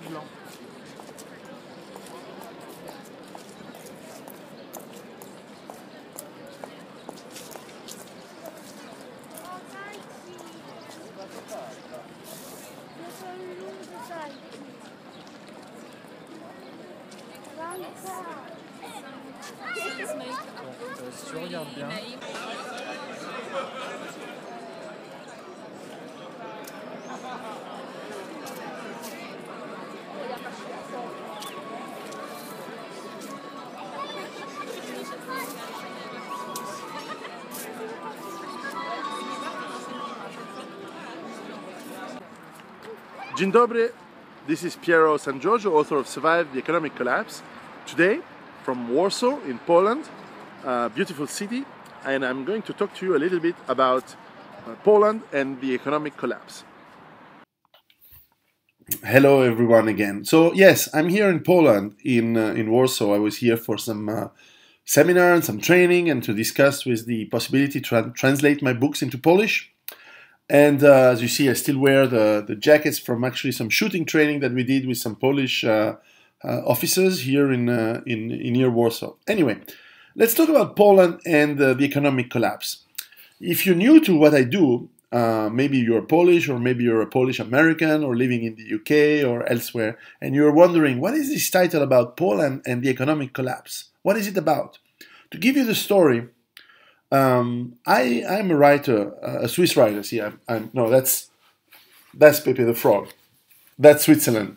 blanc. Si tu regardes bien. Dzień dobry, this is Piero Giorgio, author of Survive the Economic Collapse. Today, from Warsaw in Poland, a beautiful city, and I'm going to talk to you a little bit about Poland and the economic collapse. Hello everyone again. So yes, I'm here in Poland, in Warsaw. I was here for some seminar and some training and to discuss with the possibility to translate my books into Polish. And as you see, I still wear the jackets from actually some shooting training that we did with some Polish officers here in near Warsaw. Anyway, let's talk about Poland and the economic collapse. If you're new to what I do, maybe you're Polish or maybe you're a Polish American or living in the UK or elsewhere, and you're wondering, what is this title about Poland and the economic collapse? What is it about? To give you the story, I'm a writer, a Swiss writer. See, no, that's Pepe the Frog. That's Switzerland,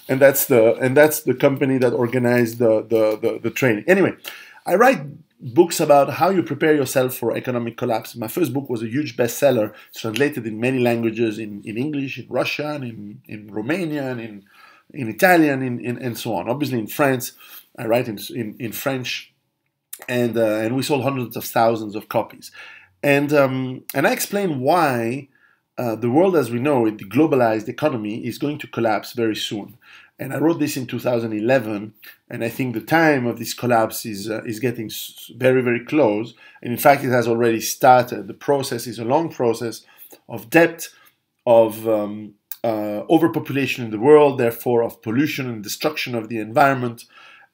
and that's the company that organized the training. Anyway, I write books about how you prepare yourself for economic collapse. My first book was a huge bestseller. It's translated in many languages, in English, in Russian, in Romanian, in Italian, and so on. Obviously, in France, I write in French. And we sold hundreds of thousands of copies, and I explain why the world as we know it, the globalized economy, is going to collapse very soon. And I wrote this in 2011, and I think the time of this collapse is getting very, very close. And in fact, it has already started. The process is a long process of debt, of overpopulation in the world, therefore of pollution and destruction of the environment,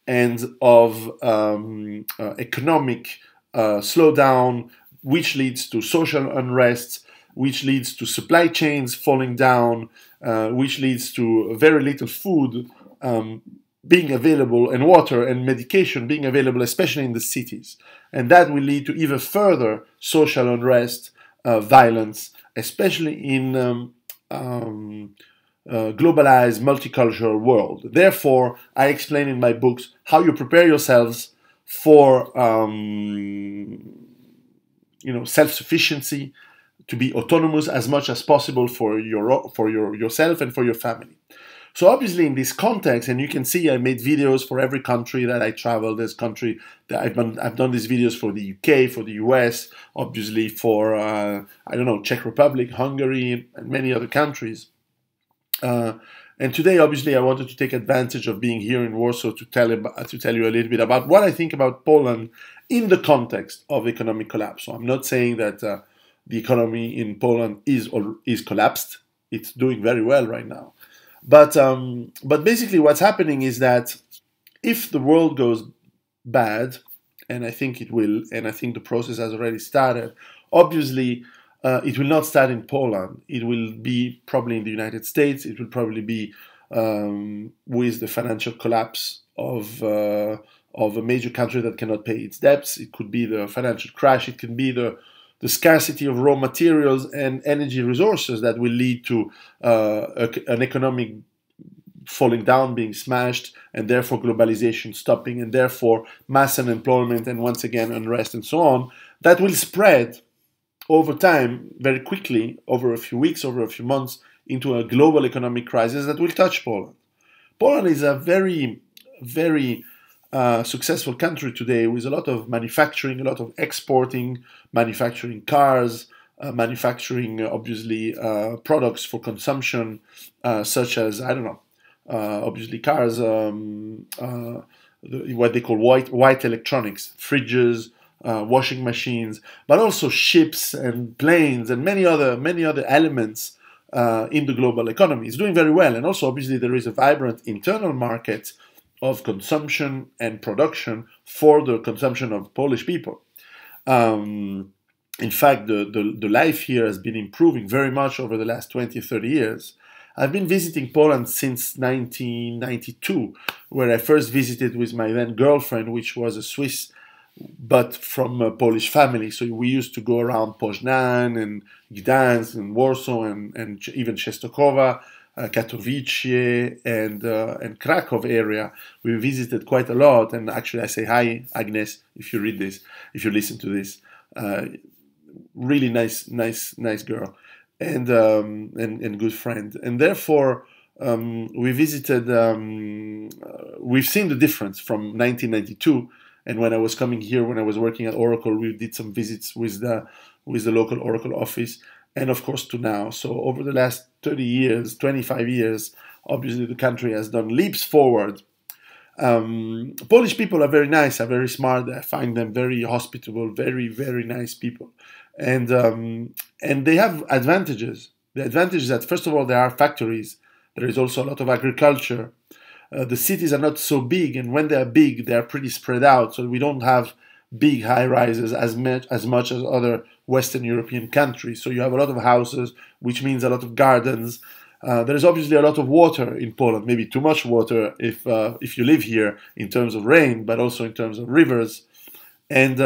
and of economic slowdown, which leads to social unrest, which leads to supply chains falling down, which leads to very little food being available, and water and medication being available, especially in the cities. And that will lead to even further social unrest, violence, especially in globalized, multicultural world. Therefore, I explain in my books how you prepare yourselves for self-sufficiency, to be autonomous as much as possible for yourself and for your family. So obviously in this context, and you can see I made videos for every country that I traveled. There's country that I've done these videos for the UK, for the US, obviously for Czech Republic, Hungary, and many other countries. And today, obviously, I wanted to take advantage of being here in Warsaw to tell you a little bit about what I think about Poland in the context of economic collapse. So I'm not saying that the economy in Poland is collapsed. It's doing very well right now. But basically what's happening is that if the world goes bad, and I think it will, and I think the process has already started, obviously it will not start in Poland. It will be probably in the United States. It will probably be with the financial collapse of a major country that cannot pay its debts. It could be the financial crash. It can be the scarcity of raw materials and energy resources that will lead to an economic falling down, being smashed, and therefore globalization stopping, and therefore mass unemployment, and once again unrest and so on, that will spread over time, very quickly, over a few weeks, over a few months, into a global economic crisis that will touch Poland. Poland is a very, very successful country today with a lot of manufacturing, a lot of exporting, manufacturing cars, manufacturing, obviously, products for consumption, such as, obviously cars, what they call white electronics, fridges, washing machines, but also ships and planes and many other elements in the global economy. It's doing very well. And also, obviously, there is a vibrant internal market of consumption and production for the consumption of Polish people. In fact, the life here has been improving very much over the last 20, 30 years. I've been visiting Poland since 1992, where I first visited with my then girlfriend, which was a Swiss, but from a Polish family. So we used to go around Poznan and Gdansk and Warsaw and even Częstochowa, Katowice and Krakow area. We visited quite a lot. And actually, I say hi, Agnes, if you read this, if you listen to this. Really nice girl, and good friend. And therefore, we visited. We've seen the difference from 1992. And when I was coming here, when I was working at Oracle, we did some visits with the local Oracle office, and of course to now. So over the last 30 years, 25 years, obviously the country has done leaps forward. Polish people are very nice, are very smart. I find them very hospitable, very nice people, and they have advantages. The advantage is that first of all there are factories. There is also a lot of agriculture. The cities are not so big, and when they are big, they are pretty spread out. So we don't have big high rises as much as other Western European countries. So you have a lot of houses, which means a lot of gardens. There is obviously a lot of water in Poland, maybe too much water if you live here in terms of rain, but also in terms of rivers, and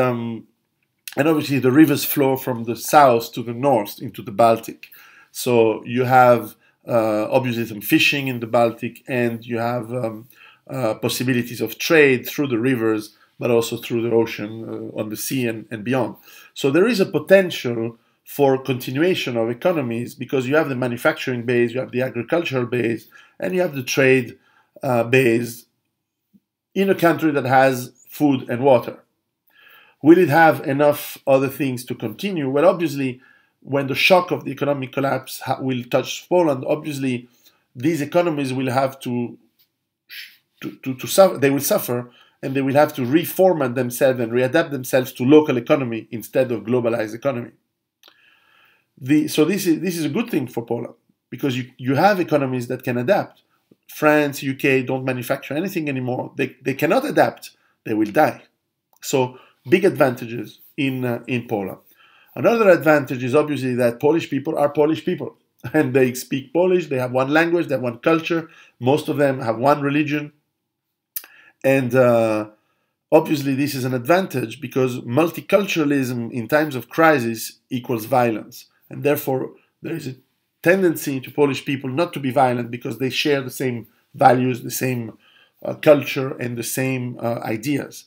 obviously the rivers flow from the south to the north into the Baltic. So you have obviously some fishing in the Baltic, and you have possibilities of trade through the rivers, but also through the ocean, on the sea and beyond. So there is a potential for continuation of economies because you have the manufacturing base, you have the agricultural base, and you have the trade base in a country that has food and water. Will it have enough other things to continue? Well, obviously, when the shock of the economic collapse will touch Poland, obviously these economies will have to suffer. They will suffer, and they will have to reformat themselves and readapt themselves to local economy instead of globalized economy. So this is a good thing for Poland because you have economies that can adapt. France, UK don't manufacture anything anymore. They cannot adapt. They will die. So big advantages in Poland. Another advantage is obviously that Polish people are Polish people and they speak Polish. They have one language. They have one culture. Most of them have one religion. And obviously this is an advantage because multiculturalism in times of crisis equals violence. And therefore, there is a tendency to Polish people not to be violent because they share the same values, the same culture, and the same ideas,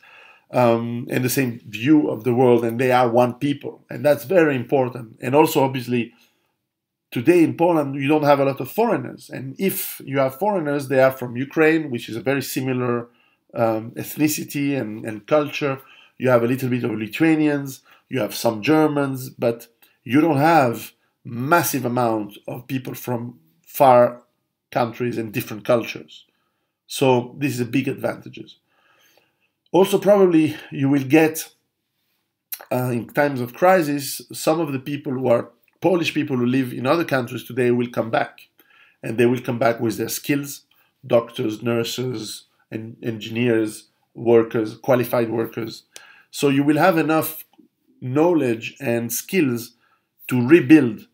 and the same view of the world, and they are one people. And that's very important. And also, obviously, today in Poland, you don't have a lot of foreigners. And if you have foreigners, they are from Ukraine, which is a very similar ethnicity and culture. You have a little bit of Lithuanians, you have some Germans, but you don't have massive amount of people from far countries and different cultures. So this is a big advantage. Also, probably you will get, in times of crisis, some of the people who are Polish people who live in other countries today will come back. And they will come back with their skills, doctors, nurses, and engineers, workers, qualified workers. So you will have enough knowledge and skills to rebuild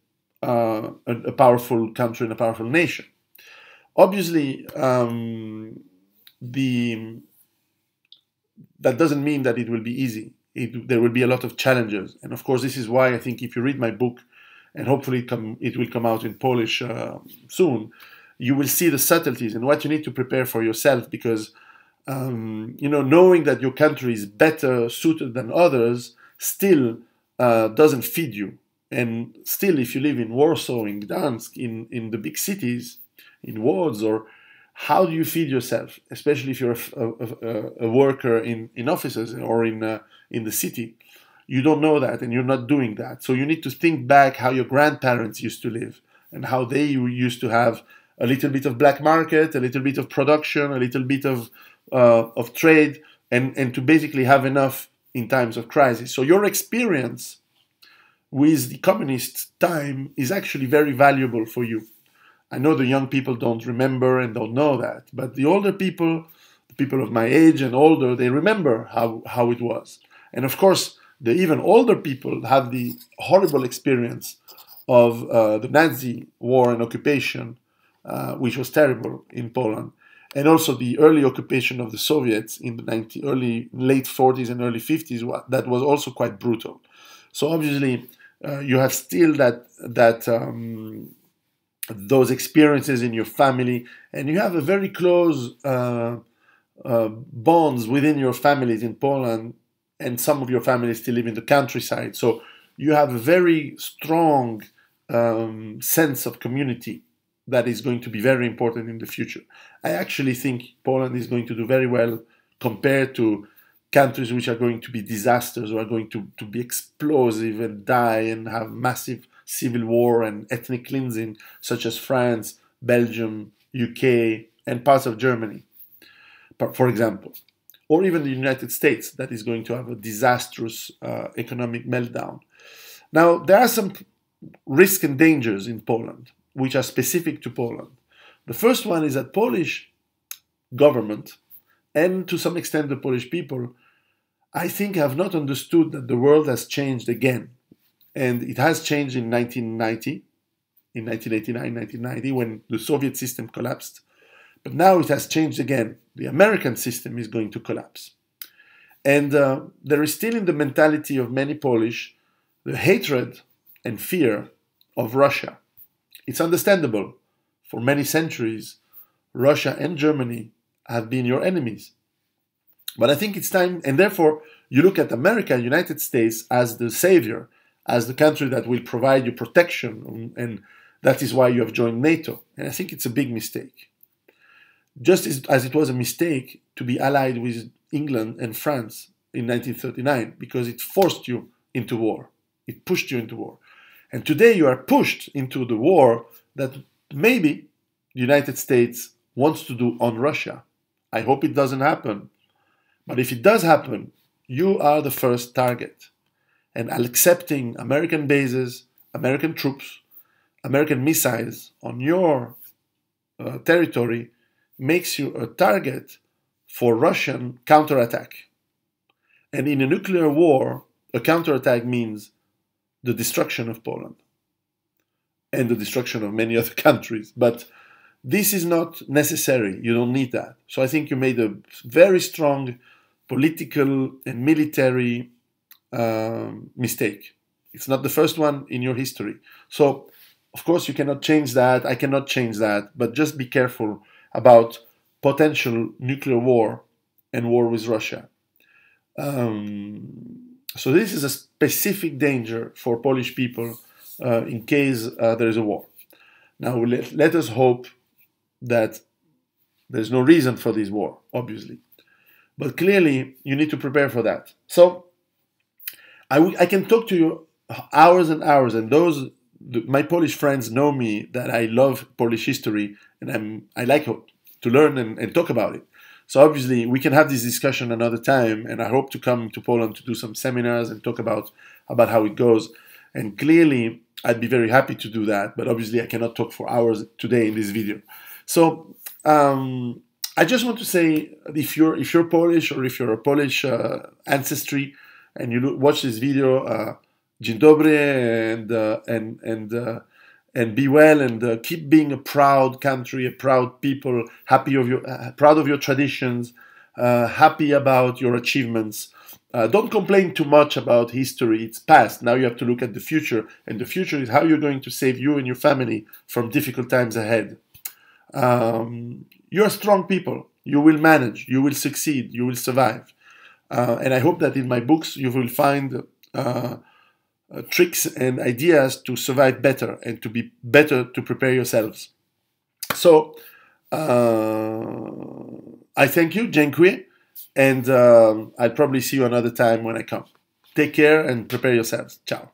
a powerful country and a powerful nation. Obviously, that doesn't mean that it will be easy. There will be a lot of challenges. And of course, this is why I think if you read my book, and hopefully it will come out in Polish soon, you will see the subtleties and what you need to prepare for yourself because, knowing that your country is better suited than others still doesn't feed you. And still, if you live in Warsaw, in Gdansk, in the big cities, in wards, or how do you feed yourself, especially if you're a worker in offices or in the city? You don't know that, and you're not doing that. So you need to think back how your grandparents used to live and how they used to have a little bit of black market, a little bit of production, a little bit of trade, and to basically have enough in times of crisis. So your experience with the communist time is actually very valuable for you. I know the young people don't remember and don't know that, but the older people, the people of my age and older, they remember how it was. And of course, the even older people have the horrible experience of the Nazi war and occupation, which was terrible in Poland, and also the early occupation of the Soviets in the late 40s and early 50s. That was also quite brutal. So obviously, you have still those experiences in your family, and you have a very close bonds within your families in Poland, and some of your families still live in the countryside. So you have a very strong sense of community that is going to be very important in the future. I actually think Poland is going to do very well compared to countries which are going to be disasters or are going to be explosive and die and have massive civil war and ethnic cleansing, such as France, Belgium, UK, and parts of Germany, for example. Or even the United States, that is going to have a disastrous economic meltdown. Now, there are some risks and dangers in Poland, which are specific to Poland. The first one is that Polish government, and to some extent the Polish people, I think have not understood that the world has changed again. And it has changed in 1990, in 1989, 1990, when the Soviet system collapsed. But now it has changed again. The American system is going to collapse. And there is still in the mentality of many Polish the hatred and fear of Russia. It's understandable. For many centuries, Russia and Germany have been your enemies. But I think it's time, and therefore you look at America, United States, as the savior, as the country that will provide you protection, and that is why you have joined NATO. And I think it's a big mistake. Just as it was a mistake to be allied with England and France in 1939, because it forced you into war. It pushed you into war. And today you are pushed into the war that maybe the United States wants to do on Russia. I hope it doesn't happen. But if it does happen, you are the first target. And accepting American bases, American troops, American missiles on your territory makes you a target for Russian counterattack. And in a nuclear war, a counterattack means the destruction of Poland and the destruction of many other countries. But this is not necessary. You don't need that. So I think you made a very strong political and military mistake. It's not the first one in your history. So, of course, you cannot change that. I cannot change that. But just be careful about potential nuclear war and war with Russia. So this is a specific danger for Polish people in case there is a war. Now, let us hope that there's no reason for this war, obviously. But clearly, you need to prepare for that. So I can talk to you hours and hours, and my Polish friends know me that I love Polish history, and I like to learn and talk about it. So obviously, we can have this discussion another time, and I hope to come to Poland to do some seminars and talk about how it goes. And clearly, I'd be very happy to do that, but obviously I cannot talk for hours today in this video. So I just want to say, if you're Polish or if you're a Polish ancestry and you watch this video, dzień dobry, and be well, and keep being a proud country, a proud people, proud of your traditions, happy about your achievements. Don't complain too much about history. It's past. Now you have to look at the future, and the future is how you're going to save you and your family from difficult times ahead. You're strong people. You will manage. You will succeed. You will survive. And I hope that in my books you will find tricks and ideas to survive better and to be better to prepare yourselves. So I thank you, dziękuję, and I'll probably see you another time when I come. Take care and prepare yourselves. Ciao.